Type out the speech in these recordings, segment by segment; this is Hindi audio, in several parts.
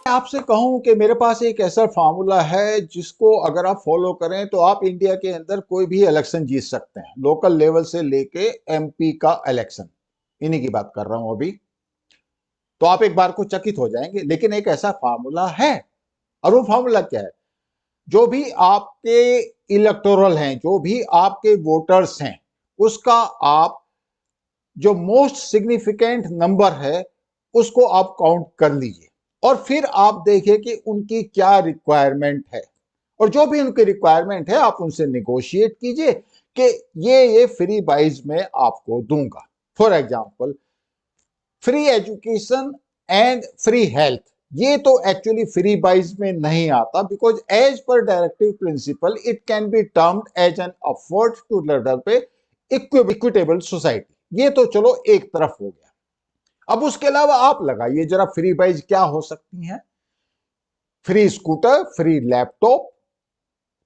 आपसे कहूं कि मेरे पास एक ऐसा फार्मूला है जिसको अगर आप फॉलो करें तो आप इंडिया के अंदर कोई भी इलेक्शन जीत सकते हैं, लोकल लेवल से लेके एमपी का इलेक्शन। इन्हीं की बात कर रहा हूं अभी। तो आप एक बार को चकित हो जाएंगे, लेकिन एक ऐसा फार्मूला है। और वो फार्मूला क्या है? जो भी आपके इलेक्टोरल हैं, जो भी आपके वोटर्स हैं, उसका आप जो मोस्ट सिग्निफिकेंट नंबर है उसको आप काउंट कर लीजिए और फिर आप देखिए कि उनकी क्या रिक्वायरमेंट है। और जो भी उनकी रिक्वायरमेंट है आप उनसे निगोशिएट कीजिए कि ये फ्री बाइज में आपको दूंगा। For example, free education and free health, ये तो एक्चुअली फ्री बाइज में नहीं आता, because as per directive principle it can be termed as an effort to develop equitable society. ये तो चलो एक तरफ हो गया। अब उसके अलावा आप लगाइए जरा फ्री बाइज क्या हो सकती हैं। Free scooter, free laptop,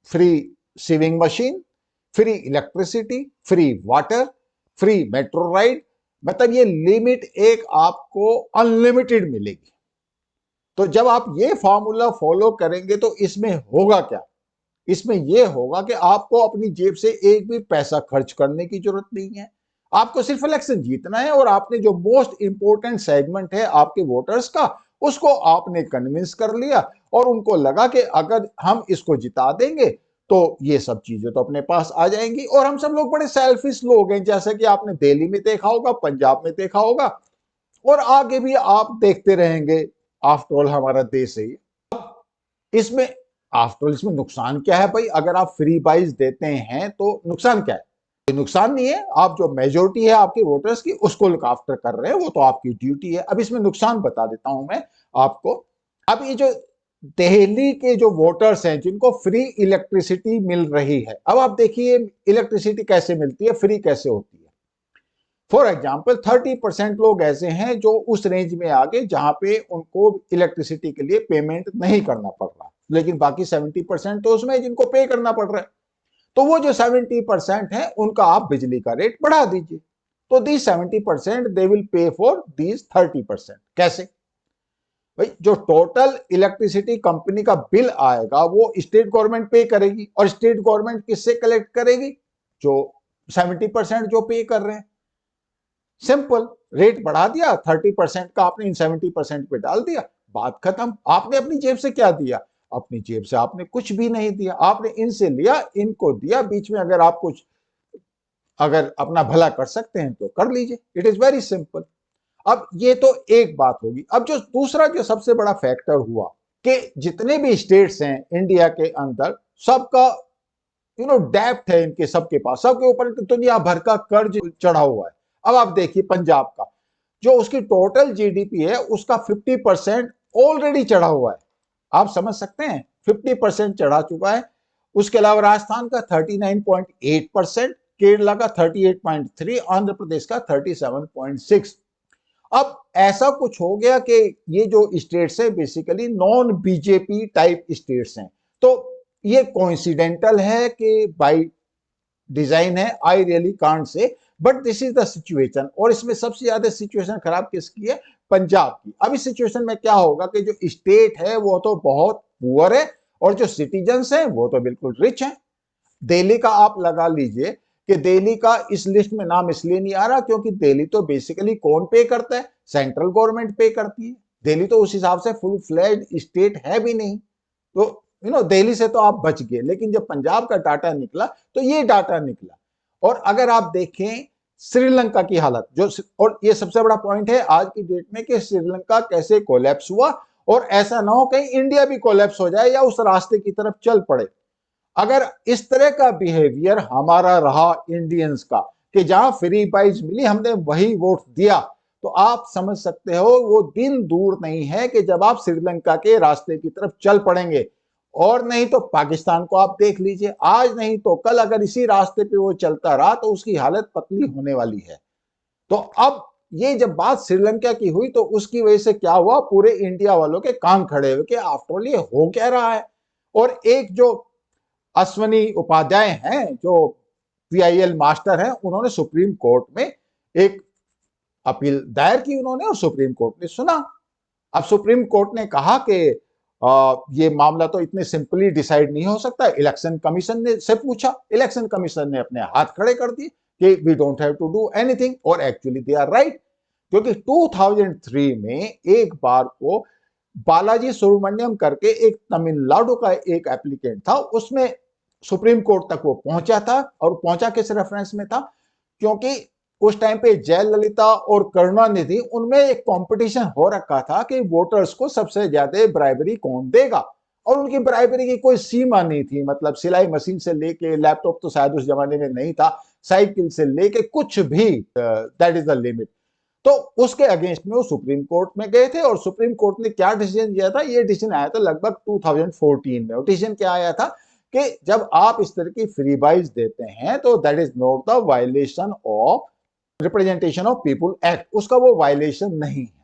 free sewing machine, free electricity, free water, free metro ride. मतलब ये लिमिट एक आपको अनलिमिटेड मिलेगी। तो जब आप ये फॉर्मूला फॉलो करेंगे तो इसमें होगा क्या? इसमें यह होगा कि आपको अपनी जेब से एक भी पैसा खर्च करने की जरूरत नहीं है। आपको सिर्फ इलेक्शन जीतना है और आपने जो मोस्ट इंपोर्टेंट सेगमेंट है आपके वोटर्स का, उसको आपने कन्विंस कर लिया और उनको लगा कि अगर हम इसको जिता देंगे तो ये सब चीजें तो अपने पास आ जाएंगी। और हम सब लोग बड़े सेल्फिश लोग हैं, जैसे कि आपने दिल्ली में देखा होगा, पंजाब में देखा होगा और आगे भी आप देखते रहेंगे। आफ्टर ऑल हमारा देश है। इसमें आफ्टर ऑल इसमें नुकसान क्या है भाई? अगर आप फ्री बाइज देते हैं तो नुकसान क्या है? कोई नुकसान नहीं है। आप जो मेजोरिटी है आपके वोटर्स की उसको लुक आफ्टर कर रहे हैं, वो तो आपकी ड्यूटी है। अब इसमें नुकसान बता देता हूं मैं आपको। अब ये जो दिल्ली के जो वोटर्स हैं जिनको फ्री इलेक्ट्रिसिटी मिल रही है, अब आप देखिए इलेक्ट्रिसिटी कैसे मिलती है, फ्री कैसे होती है। फॉर एग्जाम्पल 30% लोग ऐसे हैं जो उस रेंज में आ गए जहां पे उनको इलेक्ट्रिसिटी के लिए पेमेंट नहीं करना पड़ रहा, लेकिन बाकी 70% तो उसमें जिनको पे करना पड़ रहा है। तो वो जो 70% है उनका आप बिजली का रेट बढ़ा दीजिए। तो these 70% they will pay for these 30%। कैसे भाई? जो टोटल इलेक्ट्रिसिटी कंपनी का बिल आएगा वो स्टेट गवर्नमेंट पे करेगी, और स्टेट गवर्नमेंट किससे कलेक्ट करेगी? जो 70% जो पे कर रहे हैं। सिंपल, रेट बढ़ा दिया, 30% का आपने इन 70% पे डाल दिया, बात खत्म। आपने अपनी जेब से क्या दिया? अपनी जेब से आपने कुछ भी नहीं दिया, आपने इनसे लिया, इनको दिया। बीच में अगर आप कुछ अगर अपना भला कर सकते हैं तो कर लीजिए। It is very simple. अब ये तो एक बात होगी। अब जो दूसरा जो सबसे बड़ा फैक्टर हुआ कि जितने भी स्टेट्स हैं इंडिया के अंदर, सबका डेप्थ है इनके, सबके पास, सबके ऊपर दुनिया भर का कर्ज चढ़ा हुआ है। अब आप देखिए पंजाब का जो उसकी टोटल जीडीपी है उसका 50% ऑलरेडी चढ़ा हुआ है। आप समझ सकते हैं, 50% चढ़ा चुका है। उसके अलावा राजस्थान का 39.8%, केरला का 38.3%, आंध्र प्रदेश का 37.6%। अब ऐसा कुछ हो गया कि ये जो स्टेट्स है basically non BJP type states हैं। तो ये कोइंसिडेंटल है कि बाय डिजाइन है, I really can't say, but this is the situation. और इसमें सबसे ज्यादा सिचुएशन खराब किसकी है? पंजाब की। अब इस सिचुएशन में क्या होगा कि जो स्टेट है वो तो बहुत पुअर है और जो सिटीजन्स हैं वो तो बिल्कुल रिच हैं। दिल्ली का आप लगा लीजिए कि दिल्ली का इस लिस्ट में नाम इसलिए नहीं आ रहा क्योंकि दिल्ली तो बेसिकली कौन पे करता है? सेंट्रल गवर्नमेंट पे करती है। दिल्ली तो उस हिसाब से फुल फ्लैज स्टेट है भी नहीं। तो दिल्ली से तो आप बच गए, लेकिन जब पंजाब का डाटा निकला तो ये डाटा निकला। और अगर आप देखें श्रीलंका की हालत, जो और ये सबसे बड़ा पॉइंट है आज की डेट में कि श्रीलंका कैसे कोलैप्स हुआ, और ऐसा ना हो कहीं इंडिया भी कोलैप्स हो जाए या उस रास्ते की तरफ चल पड़े। अगर इस तरह का बिहेवियर हमारा रहा इंडियंस का कि जहां फ्री बाइज मिली हमने वही वोट दिया, तो आप समझ सकते हो वो दिन दूर नहीं है कि जब आप श्रीलंका के रास्ते की तरफ चल पड़ेंगे। और नहीं तो पाकिस्तान को आप देख लीजिए, आज नहीं तो कल अगर इसी रास्ते पे वो चलता रहा तो उसकी हालत पतली होने वाली है। तो अब ये जब बात श्रीलंका की हुई तो उसकी वजह से क्या हुआ, पूरे इंडिया वालों के कान खड़े हुए कि आफ्टर ये हो क्या रहा है। और एक जो अश्वनी उपाध्याय हैं जो पीआईएल मास्टर हैं, उन्होंने सुप्रीम कोर्ट में एक अपील दायर की उन्होंने, और सुप्रीम कोर्ट ने सुना। अब सुप्रीम कोर्ट ने कहा कि ये मामला तो इतने सिंपली डिसाइड नहीं हो सकता। इलेक्शन कमीशन ने से पूछा, इलेक्शन कमीशन ने अपने हाथ खड़े कर दिए कि we don't have to do anything, और एक्चुअली दे आर राइट। क्योंकि 2003 में एक बार को बालाजी सुब्रमण्यम करके एक तमिलनाडु का एक एप्लीकेंट था, उसमें सुप्रीम कोर्ट तक वो पहुंचा था, और पहुंचा किस रेफरेंस में था, क्योंकि उस टाइम पे जयललिता और करुणानिधि उनमें एक कंपटीशन हो रखा था कि वोटर्स को सबसे ज्यादा ब्राइबरी कौन देगा, और उनकी ब्राइबरी की कोई सीमा नहीं थी। मतलब सिलाई मशीन से लेके, लैपटॉप तो शायद उस जमाने में नहीं था, साइकिल से लेके कुछ भी, दैट इज द लिमिट। तो उसके अगेंस्ट में वो सुप्रीम कोर्ट में गए थे, और सुप्रीम कोर्ट ने क्या डिसीजन दिया था, ये डिसीजन आया था लगभग 2014 में। डिसीजन क्या आया था कि जब आप इस तरह की फ्री बाइज देते हैं तो that is not the violation of representation of people act, उसका वो वायलेशन नहीं है।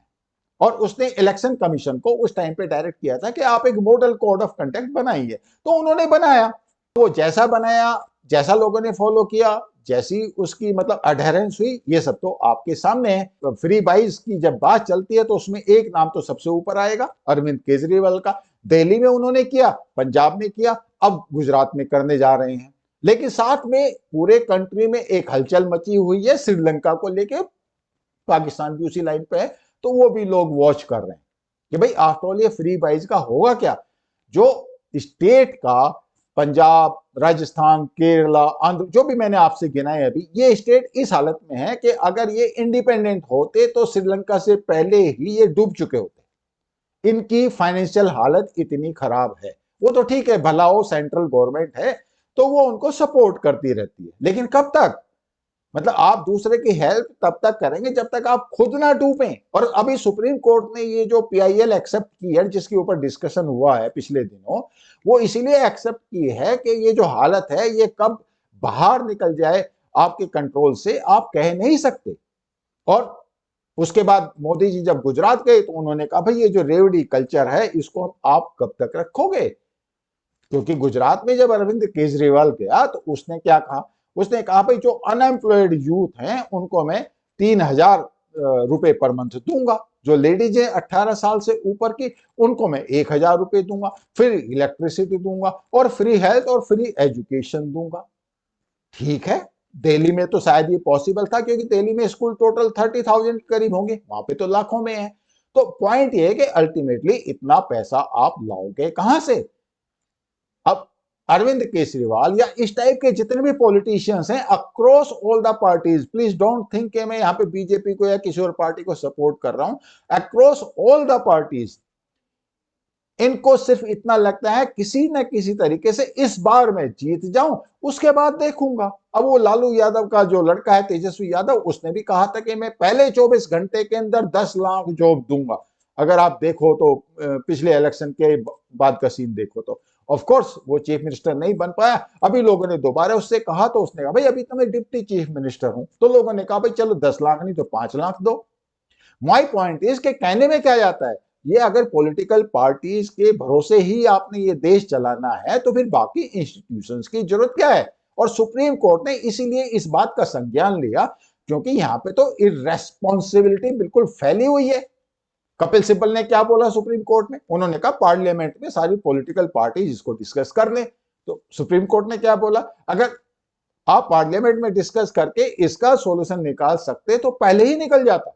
और उसने इलेक्शन कमीशन को उस टाइम पे डायरेक्ट किया था कि आप एक मॉडल कोड ऑफ कंडक्ट बनाइए, तो उन्होंने बनाया। वो जैसा बनाया, जैसा लोगों ने फॉलो किया, जैसी उसकी मतलब अडहेरेंस हुई, ये सब तो आपके सामने है। तो फ्री बाइज की जब बात चलती है तो उसमें एक नाम तो सबसे ऊपर आएगा, अरविंद केजरीवाल का। दिल्ली में उन्होंने किया, पंजाब में किया, अब गुजरात में करने जा रहे हैं। लेकिन साथ में पूरे कंट्री में एक हलचल मची हुई है श्रीलंका को लेके, पाकिस्तान भी उसी लाइन पे है, तो वो भी लोग वॉच कर रहे हैं कि भाई आफ्टर ऑल ये फ्री बाइज का होगा क्या। जो स्टेट का पंजाब, राजस्थान, केरला, आंध्र, जो भी मैंने आपसे गिनाए अभी, ये स्टेट इस हालत में है कि अगर ये इंडिपेंडेंट होते तो श्रीलंका से पहले ही ये डूब चुके होते। इनकी फाइनेंशियल हालत इतनी खराब है। वो तो ठीक है, भला हो सेंट्रल गवर्नमेंट है तो वो उनको सपोर्ट करती रहती है, लेकिन कब तक। मतलब आप दूसरे की हेल्प तब तक करेंगे जब तक आप खुद ना डूबें। और अभी सुप्रीम कोर्ट ने ये जो पीआईएल एक्सेप्ट की है, जिसके ऊपर डिस्कशन हुआ है पिछले दिनों, वो इसीलिए एक्सेप्ट की है कि ये जो हालत है ये कब बाहर निकल जाए आपके कंट्रोल से आप कह नहीं सकते। और उसके बाद मोदी जी जब गुजरात गए तो उन्होंने कहा भाई ये जो रेवड़ी कल्चर है इसको आप कब तक रखोगे। क्योंकि गुजरात में जब अरविंद केजरीवाल गया तो उसने क्या कहा, उसने कहा भाई जो अनएम्प्लॉयड यूथ हैं उनको मैं 3,000 रुपए पर मंथ दूंगा, जो लेडीज है 18 साल से ऊपर की उनको मैं 1,000 रुपए दूंगा, फिर इलेक्ट्रिसिटी दूंगा, और फ्री हेल्थ और फ्री एजुकेशन दूंगा। ठीक है, दिल्ली में तो शायद ये पॉसिबल था क्योंकि दिल्ली में स्कूल टोटल 30,000 करीब होंगे, वहां पे तो लाखों में है। तो पॉइंट ये है कि अल्टीमेटली इतना पैसा आप लाओगे कहां से। अब अरविंद केजरीवाल या इस टाइप के जितने भी पॉलिटिशियंस हैं across all the parties, please don't think कि मैं यहां पे बीजेपी को या किसी और पार्टी को सपोर्ट कर रहा हूं, अक्रॉस ऑल द पार्टीज, इनको सिर्फ इतना लगता है किसी न किसी तरीके से इस बार मैं जीत जाऊं, उसके बाद देखूंगा। अब वो लालू यादव का जो लड़का है तेजस्वी यादव, उसने भी कहा था कि मैं पहले 24 घंटे के अंदर 10 लाख जॉब दूंगा। अगर आप देखो तो पिछले इलेक्शन के बाद का सीन देखो तो ऑफ कोर्स वो चीफ मिनिस्टर नहीं बन पाया। अभी लोगों ने दोबारा उससे कहा तो उसने कहा भाई अभी तो मैं डिप्टी चीफ मिनिस्टर हूं, तो लोगों ने कहा भाई चलो 10 लाख नहीं तो 5 लाख दो। माई पॉइंट इज के कहने में क्या जाता है, ये अगर पॉलिटिकल पार्टीज के भरोसे ही आपने ये देश चलाना है तो फिर बाकी इंस्टीट्यूशंस की जरूरत क्या है। और सुप्रीम कोर्ट ने इसीलिए इस बात का संज्ञान लिया क्योंकि यहां पे तो इररेस्पॉन्सिबिलिटी बिल्कुल फैली हुई है। कपिल सिब्बल ने क्या बोला सुप्रीम कोर्ट में, उन्होंने कहा पार्लियामेंट में सारी पॉलिटिकल पार्टीज इसको डिस्कस कर ले। तो सुप्रीम कोर्ट ने क्या बोला, अगर आप पार्लियामेंट में डिस्कस करके इसका सॉल्यूशन निकाल सकते तो पहले ही निकल जाता।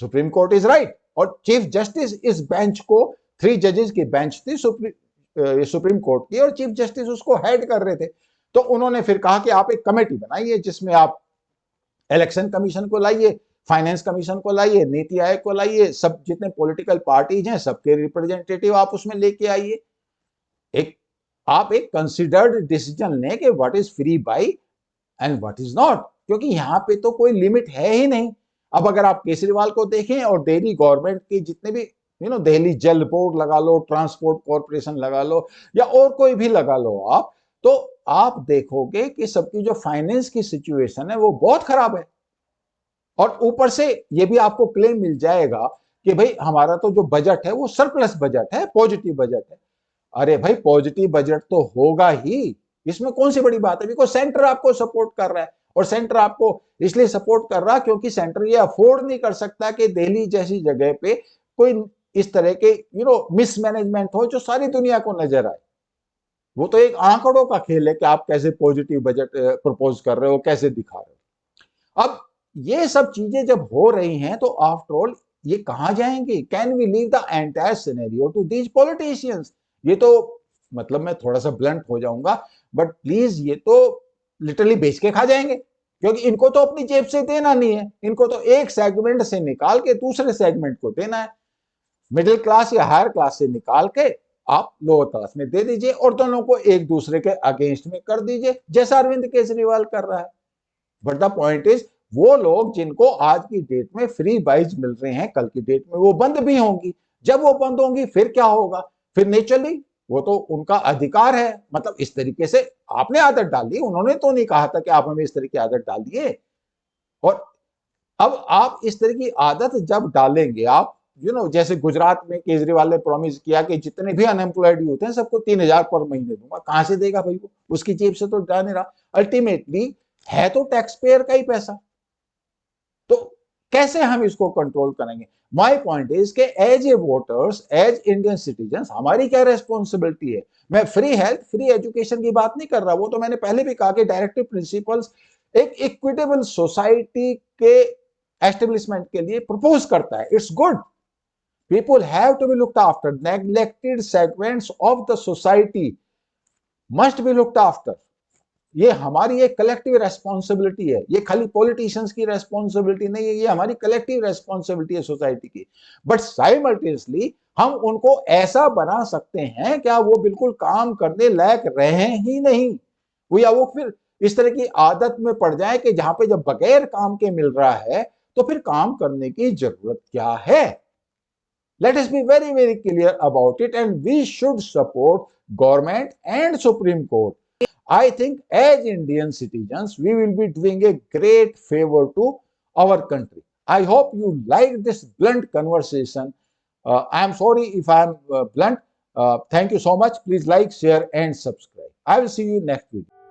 Supreme court is right. और चीफ जस्टिस इस बेंच को, 3 जजेस की बेंच थी सुप्रीम कोर्ट की, और चीफ जस्टिस उसको हेड कर रहे थे। तो उन्होंने फिर कहा कि आप एक कमेटी बनाइए जिसमें आप इलेक्शन कमीशन को लाइए, फाइनेंस कमीशन को लाइए, नीति आयोग को लाइए, सब जितने पॉलिटिकल पार्टीज हैं सबके रिप्रेजेंटेटिव आप उसमें लेके आइए। एक आप एक कंसिडर्ड डिसीजन लें कि what is free by and what is not, क्योंकि यहां पे तो कोई लिमिट है ही नहीं। अब अगर आप केजरीवाल को देखें और दिल्ली गवर्नमेंट के जितने भी दिल्ली जल बोर्ड लगा लो, ट्रांसपोर्ट कॉर्पोरेशन लगा लो, या और कोई भी लगा लो आप, तो आप देखोगे कि सबकी जो फाइनेंस की सिचुएशन है वो बहुत खराब है। और ऊपर से ये भी आपको क्लेम मिल जाएगा कि भाई हमारा तो जो बजट है वो सरप्लस बजट है, पॉजिटिव बजट है। अरे भाई पॉजिटिव बजट तो होगा ही, इसमें कौन सी बड़ी बात है, बिकॉज सेंटर आपको सपोर्ट कर रहा है। और सेंटर आपको इसलिए सपोर्ट कर रहा है क्योंकि सेंटर ये अफोर्ड नहीं कर सकता कि दिल्ली जैसी जगह पे कोई इस तरह के मिसमैनेजमेंट हो जो सारी दुनिया को नजर आए। वो तो एक आंकड़ों का खेल है कि आप कैसे पॉजिटिव बजट प्रपोज कर रहे हो, कैसे दिखा रहे हो। अब ये सब चीजें जब हो रही हैं तो आफ्टर ऑल ये कहां जाएंगी? Can we leave the entire scenario to these politicians? ये तो मतलब मैं थोड़ा सा ब्लंट हो जाऊंगा, बट प्लीज ये तो लिटरली बेच के खा जाएंगे, क्योंकि इनको तो अपनी जेब से देना नहीं है, इनको तो एक सेगमेंट से निकाल के दूसरे सेगमेंट को देना है। मिडिल क्लास या हायर क्लास से निकाल के आप लोअर क्लास में दे दीजिए और दोनों को एक दूसरे के अगेंस्ट में कर दीजिए, जैसा अरविंद केजरीवाल कर रहा है। बट द पॉइंट इज, वो लोग जिनको आज की डेट में फ्री बाइज मिल रहे हैं, कल की डेट में वो बंद भी होंगी। जब वो बंद होंगी फिर क्या होगा? फिर नेचुरली वो तो उनका अधिकार है। मतलब इस तरीके से आपने आदत डाली, उन्होंने तो नहीं कहा था कि आप हमें इस तरह की आदत डालिए। और अब आप इस तरह की आदत जब डालेंगे, आप जैसे गुजरात में केजरीवाल ने प्रॉमिस किया कि जितने भी अनएम्प्लॉयड यूथ हैं सबको 3,000 पर महीने दूंगा। कहां से देगा भाई? वो उसकी जेब से तो जा नहीं रहा। अल्टीमेटली है तो टैक्स पेयर का ही पैसा। तो कैसे हम इसको कंट्रोल करेंगे? माय पॉइंट इज के as a voters, as Indian citizen, हमारी क्या रेस्पॉन्सिबिलिटी है? मैं फ्री हेल्थ, फ्री एजुकेशन की बात नहीं कर रहा। वो तो मैंने पहले भी कहा कि डायरेक्टिव प्रिंसिपल्स एक इक्विटेबल सोसाइटी के एस्टेब्लिशमेंट के लिए प्रपोज करता है। It's good. People have to be looked after. Neglected segments of the society must be looked after. ये हमारी एक कलेक्टिव रेस्पॉन्सिबिलिटी है। ये खाली पॉलिटिशियंस की रेस्पॉन्सिबिलिटी नहीं है, ये हमारी कलेक्टिव रेस्पॉन्सिबिलिटी है सोसाइटी की। बट साइमल्टेनियसली हम उनको ऐसा बना सकते हैं क्या वो बिल्कुल काम करने लायक रहे ही नहीं, या वो फिर इस तरह की आदत में पड़ जाए कि जहां पे जब बगैर काम के मिल रहा है तो फिर काम करने की जरूरत क्या है? Let us be very, very clear about it, and we should support government and Supreme Court. I think as Indian citizens, we will be doing a great favor to our country. I hope you like this blunt conversation. I am sorry if I am blunt. Thank you so much. Please like, share, and subscribe. I will see you next video.